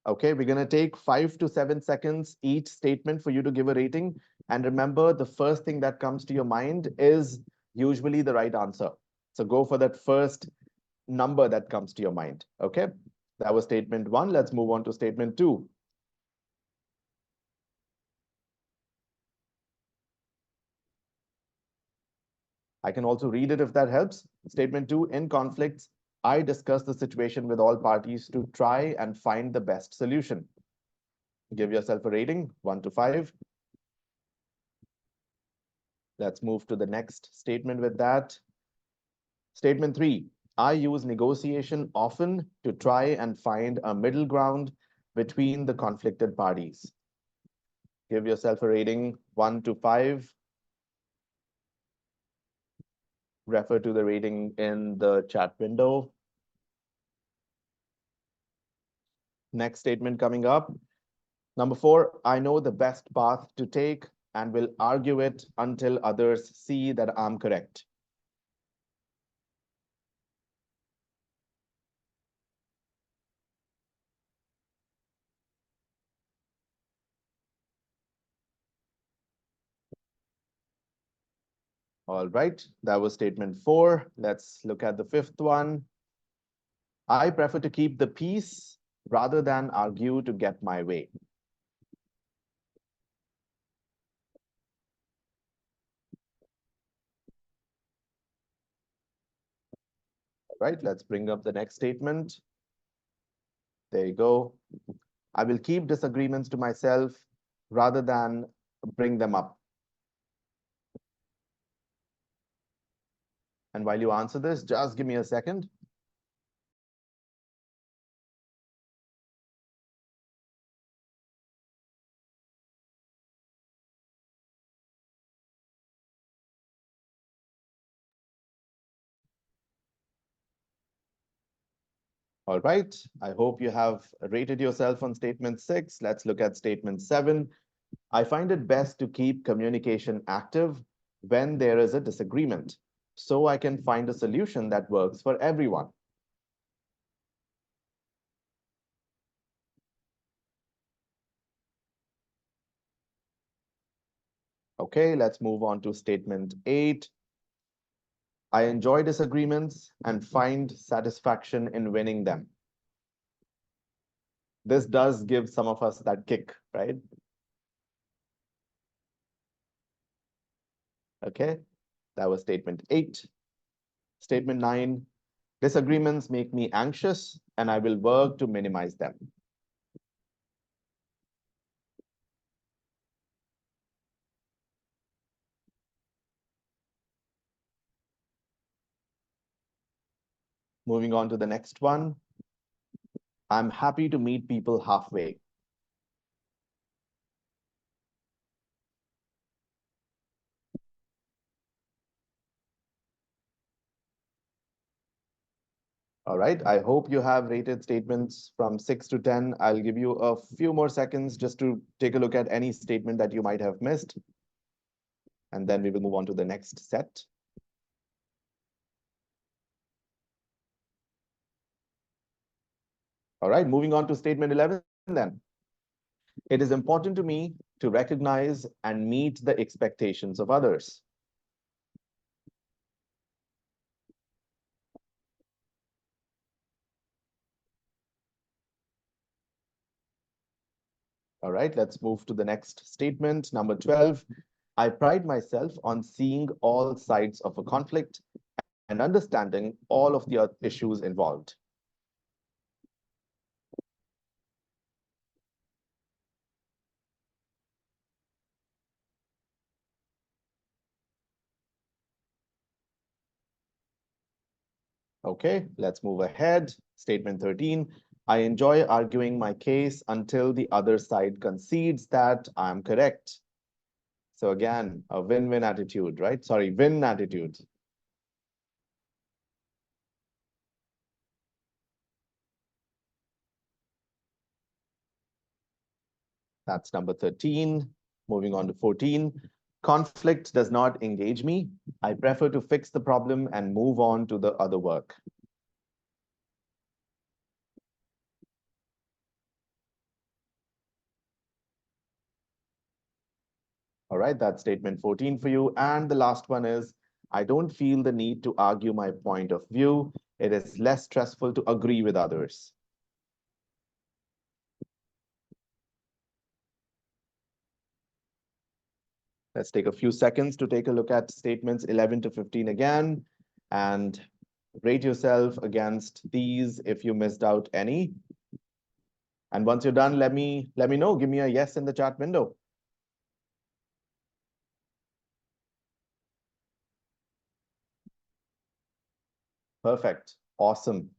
S1: Okay, we're going to take 5 to 7 seconds each statement for you to give a rating. And remember, the first thing that comes to your mind is usually the right answer. So go for that first number that comes to your mind. Okay, that was statement one. Let's move on to statement two. I can also read it if that helps. Statement two, in conflicts, I discuss the situation with all parties to try and find the best solution. Give yourself a rating, 1 to 5. Let's move to the next statement with that. Statement three, I use negotiation often to try and find a middle ground between the conflicted parties. Give yourself a rating, 1 to 5. Refer to the rating in the chat window. Next statement coming up. Number four, I know the best path to take and will argue it until others see that I'm correct. All right, that was statement four. Let's look at the fifth one. I prefer to keep the peace rather than argue to get my way. Right, let's bring up the next statement. There you go. I will keep disagreements to myself rather than bring them up. And while you answer this, just give me a second. All right, I hope you have rated yourself on statement 6. Let's look at statement 7. I find it best to keep communication active when there is a disagreement, so I can find a solution that works for everyone. Okay, let's move on to statement 8. I enjoy disagreements and find satisfaction in winning them. This does give some of us that kick, right? Okay, that was statement 8. Statement 9, disagreements make me anxious and I will work to minimize them. Moving on to the next one. I'm happy to meet people halfway. All right, I hope you have rated statements from 6 to 10. I'll give you a few more seconds just to take a look at any statement that you might have missed. And then we will move on to the next set. All right, moving on to statement 11 then. It is important to me to recognize and meet the expectations of others. All right, let's move to the next statement, number 12. I pride myself on seeing all sides of a conflict and understanding all of the issues involved. Okay, let's move ahead. Statement 13. I enjoy arguing my case until the other side concedes that I'm correct. So again, a win-win attitude, right? Sorry, win attitude. That's number 13. Moving on to 14. Conflict does not engage me. I prefer to fix the problem and move on to the other work. All right, that's statement 14 for you. And the last one is, I don't feel the need to argue my point of view. It is less stressful to agree with others. Let's take a few seconds to take a look at statements 11 to 15 again and rate yourself against these if you missed out any. And once you're done, let me know. Give me a yes in the chat window. Perfect. Awesome.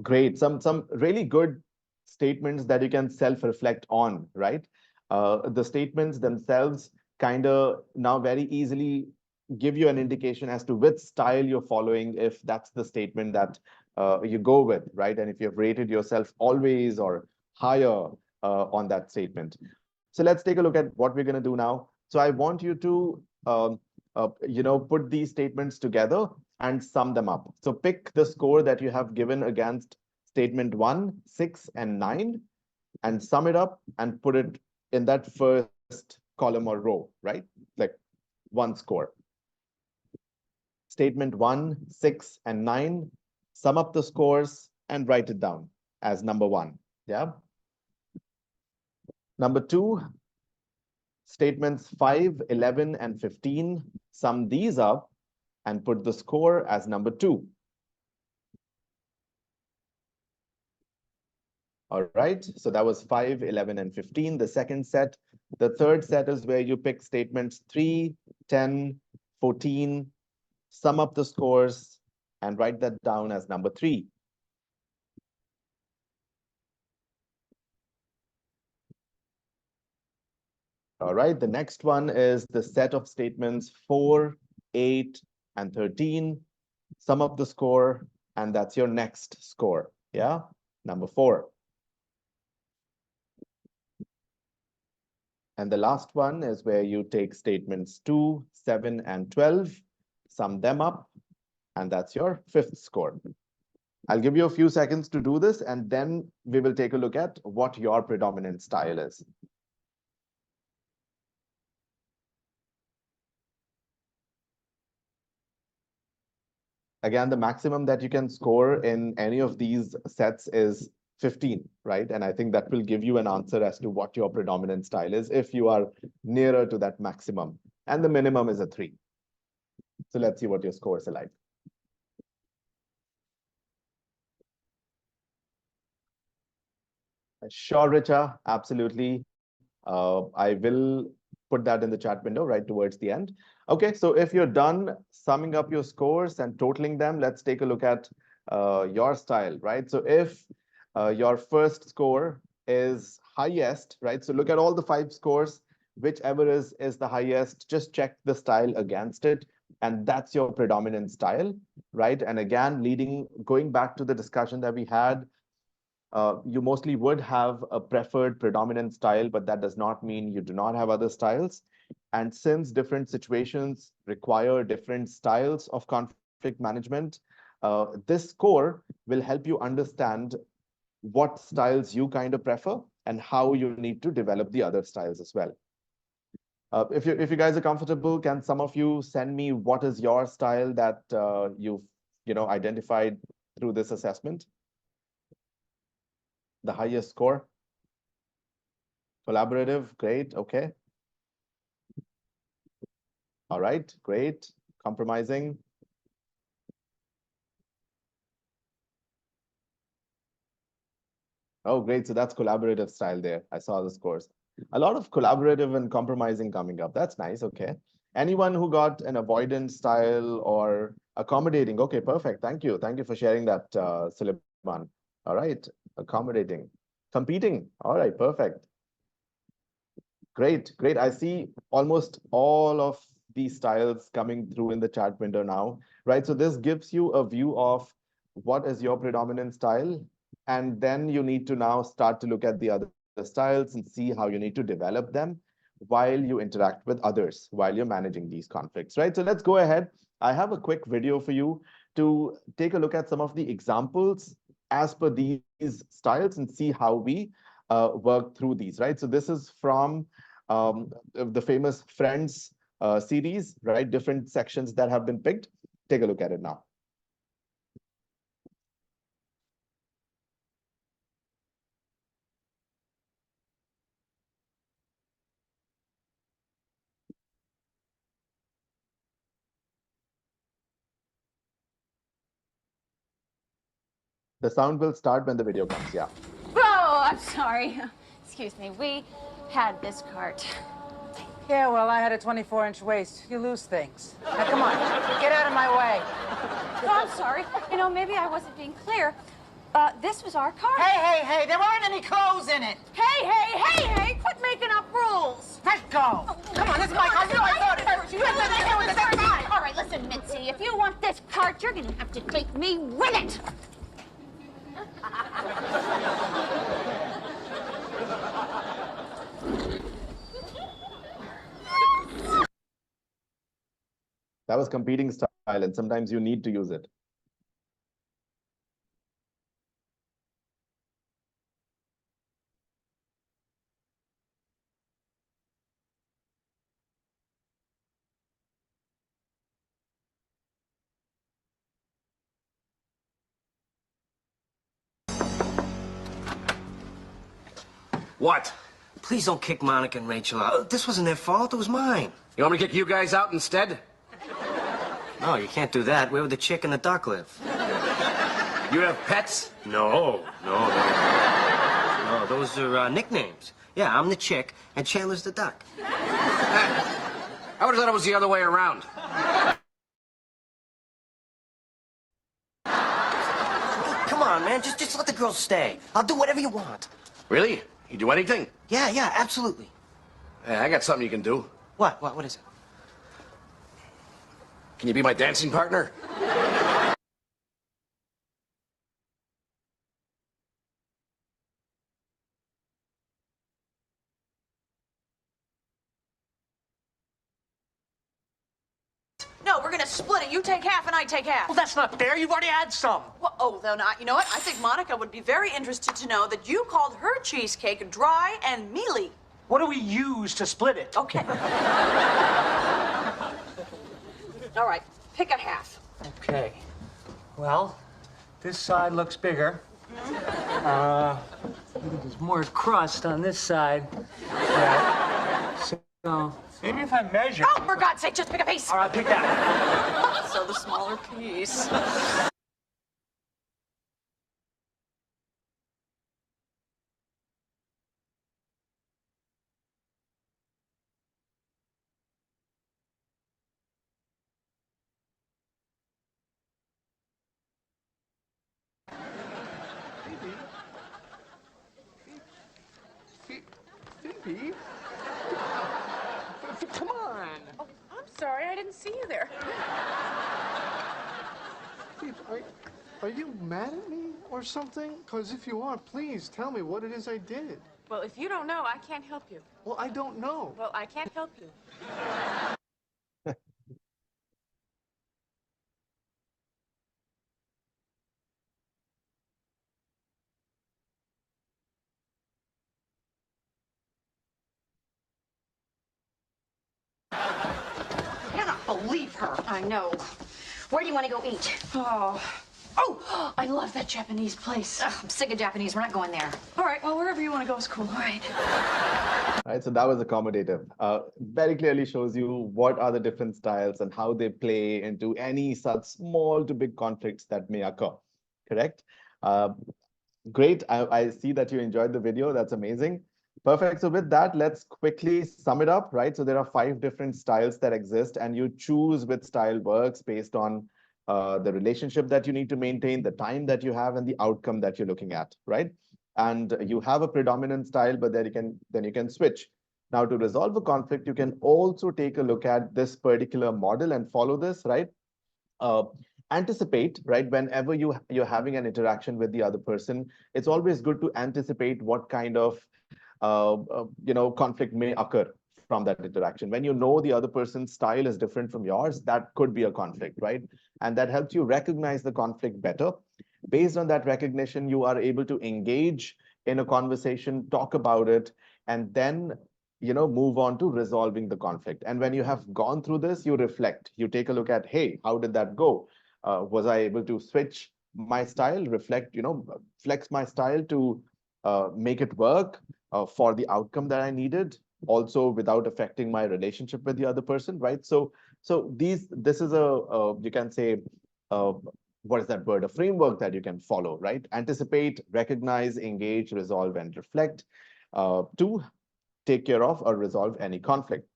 S1: Great. Some really good statements that you can self-reflect on, right? The statements themselves kind of now very easily give you an indication as to which style you're following, if that's the statement that you go with, right? And if you've rated yourself always or higher on that statement. So let's take a look at what we're going to do now. So I want you to put these statements together and sum them up. So pick the score that you have given against statement 1, 6, and 9, and sum it up and put it in that first column or row, right? Like one score. Statement 1, 6, and 9, sum up the scores and write it down as number 1. Yeah. Number 2, statements 5, 11, and 15, sum these up and put the score as number 2. All right, so that was 5, 11, and 15, the second set. The third set is where you pick statements 3, 10, 14, sum up the scores, and write that down as number 3. All right, the next one is the set of statements 4, 8, and 13. Sum up the score, and that's your next score. Yeah, number 4. And the last one is where you take statements 2, 7, and 12, sum them up, and that's your 5th score. I'll give you a few seconds to do this, and then we will take a look at what your predominant style is. Again, the maximum that you can score in any of these sets is 15, right? And I think that will give you an answer as to what your predominant style is if you are nearer to that maximum. And the minimum is a 3. So let's see what your scores are like. Sure, Richa, absolutely. I will put that in the chat window right towards the end. Okay, so if you're done summing up your scores and totaling them, let's take a look at your style, right? So if your first score is highest, right? So look at all the 5 scores, whichever is the highest, just check the style against it. And that's your predominant style, right? And again, going back to the discussion that we had, you mostly would have a preferred predominant style, but that does not mean you do not have other styles. And since different situations require different styles of conflict management, this score will help you understand what styles you kind of prefer and how you need to develop the other styles as well. If you guys are comfortable, can some of you send me what is your style that you've identified through this assessment? The highest score? Collaborative, great, okay. All right, great. Compromising. Oh, great. So that's collaborative style there. I saw the scores. A lot of collaborative and compromising coming up. That's nice. Okay. Anyone who got an avoidance style or accommodating? Okay, perfect. Thank you. Thank you for sharing that, Suleiman. All right. Accommodating. Competing. All right, perfect. Great, great. I see almost all of these styles coming through in the chat window now, right? So this gives you a view of what is your predominant style, and then you need to now start to look at the other styles and see how you need to develop them while you interact with others, while you're managing these conflicts, right? So let's go ahead. I have a quick video for you to take a look at some of the examples as per these styles and see how we work through these, right? So this is from the famous Friends series, right? Different sections that have been picked. Take a look at it now. The sound will start when the video comes. Yeah.
S2: Oh, I'm sorry. Excuse me. We had this cart.
S3: Yeah, well, I had a 24-inch waist. You lose things. Now, come on. Get out of my way.
S2: No, I'm sorry. You know, maybe I wasn't being clear. This was our cart.
S3: Hey, there weren't any clothes in it.
S2: Hey, quit making up rules.
S3: Let go. Come on, this is my car. You know I thought it first. You let me go with the side.
S2: All right, listen, Mitzi. If you want this cart, you're going to have to take me with it.
S1: That was competing style, and sometimes you need to use it.
S4: What?
S5: Please don't kick Monica and Rachel out. This wasn't their fault. It was mine.
S4: You want me to kick you guys out instead?
S5: No, you can't do that. Where would the chick and the duck live?
S4: You have pets?
S5: No. No, those are nicknames. Yeah, I'm the chick, and Chandler's the duck.
S4: I would have thought it was the other way around.
S5: Come on, man. Just let the girls stay. I'll do whatever you want.
S4: Really? You do anything?
S5: Yeah, absolutely.
S4: Hey, I got something you can do.
S5: What is it?
S4: Can you be my dancing partner?
S6: No, we're gonna split it. You take half and I take half.
S3: Well, that's not fair. You've already had some.
S6: Well, oh, then you know what? I think Monica would be very interested to know that you called her cheesecake dry and mealy.
S3: What do we use to split it?
S6: Okay. All right, pick a half.
S3: Okay. Well, this side looks bigger. There's more crust on this side. Yeah. So maybe if I measure.
S6: Oh, for God's sake, just pick a piece.
S3: All right, pick that.
S6: So the smaller piece.
S7: Phoebe? Come on.
S8: Oh, I'm sorry, I didn't see you there.
S7: Phoebe, are you mad at me or something? Because if you are, please tell me what it is I did.
S8: Well, if you don't know, I can't help you.
S7: Well, I don't know.
S8: Well, I can't help you.
S2: I cannot believe her. I know. Where do you want to go eat?
S6: Oh, I love that Japanese place.
S2: Ugh, I'm sick of Japanese. We're not going there.
S6: All right, well, wherever you want to go is cool. All right.
S1: Right, so that was accommodative. Very clearly shows you what are the different styles and how they play into any such small to big conflicts that may occur. Correct? Great. I see that you enjoyed the video. That's amazing. Perfect. So with that, let's quickly sum it up, right? So there are 5 different styles that exist, and you choose which style works based on the relationship that you need to maintain, the time that you have, and the outcome that you're looking at, right? And you have a predominant style, but then you can switch. Now, to resolve a conflict, you can also take a look at this particular model and follow this, right? Anticipate, right? Whenever you're having an interaction with the other person, it's always good to anticipate what kind of conflict may occur from that interaction. When you know the other person's style is different from yours, that could be a conflict, right? And that helps you recognize the conflict better. Based on that recognition, you are able to engage in a conversation, talk about it, and then move on to resolving the conflict. And when you have gone through this, you reflect, you take a look at, hey, how did that go? Was I able to switch my style, reflect, flex my style to make it work for the outcome that I needed, also without affecting my relationship with the other person, right? So this is you can say, uh, what is that word? A framework that you can follow, right? Anticipate, recognize, engage, resolve, and reflect to take care of or resolve any conflict.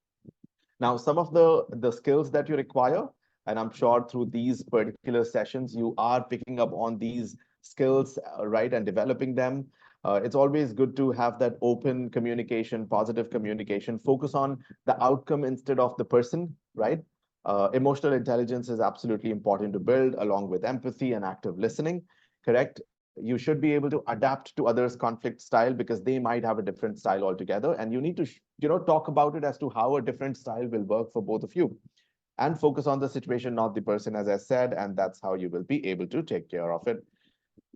S1: Now, some of the skills that you require, and I'm sure through these particular sessions, you are picking up on these skills, right, and developing them. It's always good to have that open communication, positive communication, focus on the outcome instead of the person, right? Emotional intelligence is absolutely important to build along with empathy and active listening, correct? You should be able to adapt to others' conflict style because they might have a different style altogether. And you need to, talk about it as to how a different style will work for both of you and focus on the situation, not the person, as I said, and that's how you will be able to take care of it.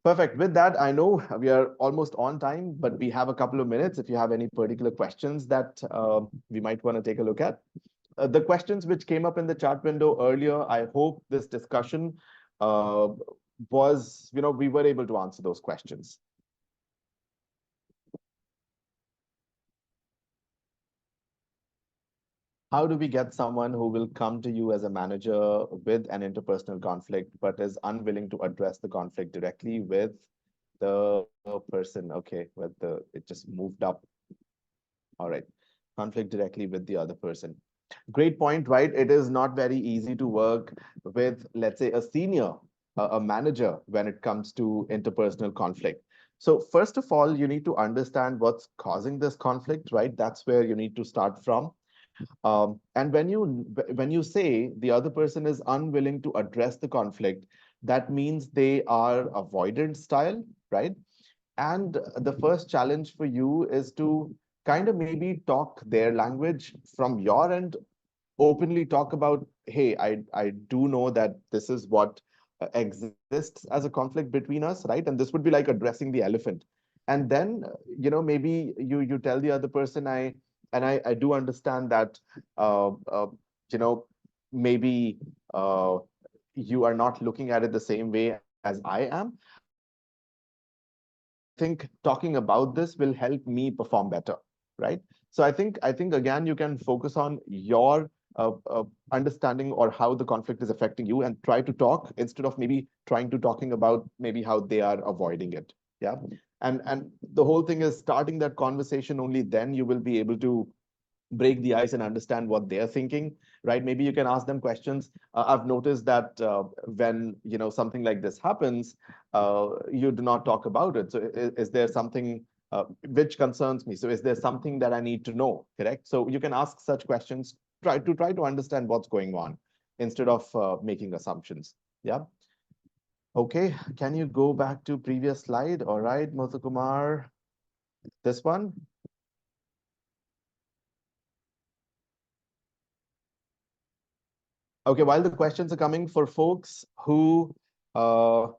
S1: Perfect. With that, I know we are almost on time, but we have a couple of minutes if you have any particular questions that we might want to take a look at. The questions which came up in the chat window earlier, I hope this discussion uh, was, we were able to answer those questions. How do we get someone who will come to you as a manager with an interpersonal conflict, but is unwilling to address the conflict directly with the person? Okay, it just moved up. All right, conflict directly with the other person. Great point, right? It is not very easy to work with, let's say, a senior, a manager when it comes to interpersonal conflict. So first of all, you need to understand what's causing this conflict, right? That's where you need to start from. And when you say the other person is unwilling to address the conflict, that means they are avoidant style, right? And the first challenge for you is to kind of maybe talk their language from your end, openly talk about, hey, I do know that this is what exists as a conflict between us, right? And this would be like addressing the elephant. And then, maybe you tell the other person, I do understand that, you know, maybe you are not looking at it the same way as I am. Think talking about this will help me perform better, right? So I think again, you can focus on your understanding or how the conflict is affecting you and try to talk instead of maybe trying to talking about maybe how they are avoiding it. Yeah. And the whole thing is starting that conversation, only then you will be able to break the ice and understand what they're thinking, right? Maybe you can ask them questions. I've noticed that when something like this happens, you do not talk about it. So is there something which concerns me? So is there something that I need to know? Correct. So you can ask such questions. Try to understand what's going on instead of making assumptions. Yeah. Okay. Can you go back to previous slide? All right, Muthukumar. This one. Okay, while the questions are coming for folks who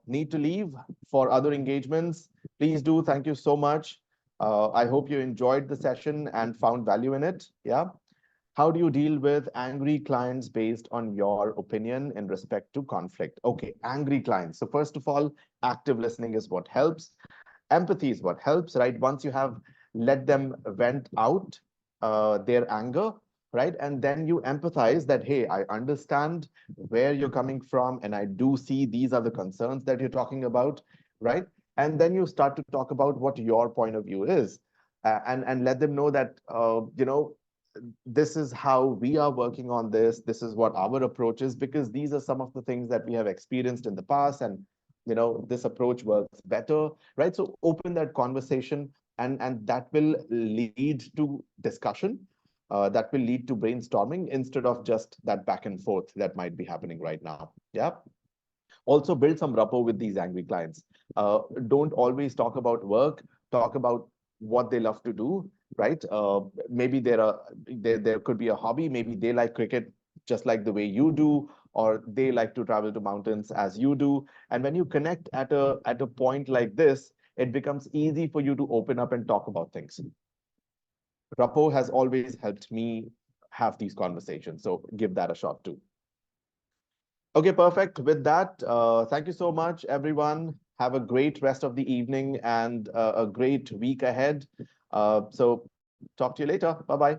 S1: need to leave for other engagements, please do. Thank you so much. I hope you enjoyed the session and found value in it. Yeah. How do you deal with angry clients based on your opinion in respect to conflict? Okay, angry clients. So first of all, active listening is what helps. Empathy is what helps, right? Once you have let them vent out their anger, right? And then you empathize that, hey, I understand where you're coming from, and I do see these are the concerns that you're talking about, right? And then you start to talk about what your point of view is, and let them know that this is how we are working on this. This is what our approach is, because these are some of the things that we have experienced in the past, and this approach works better, right? So open that conversation, and that will lead to discussion, that will lead to brainstorming instead of just that back and forth that might be happening right now. Yeah. Also build some rapport with these angry clients. Don't always talk about work, talk about what they love to do, right? Maybe there could be a hobby. Maybe they like cricket just like the way you do, or they like to travel to mountains as you do. And when you connect at a point like this, it becomes easy for you to open up and talk about things. Rapport has always helped me have these conversations, so give that a shot too. Okay, perfect. With that, thank you so much, everyone. Have a great rest of the evening and a great week ahead. So talk to you later. Bye-bye.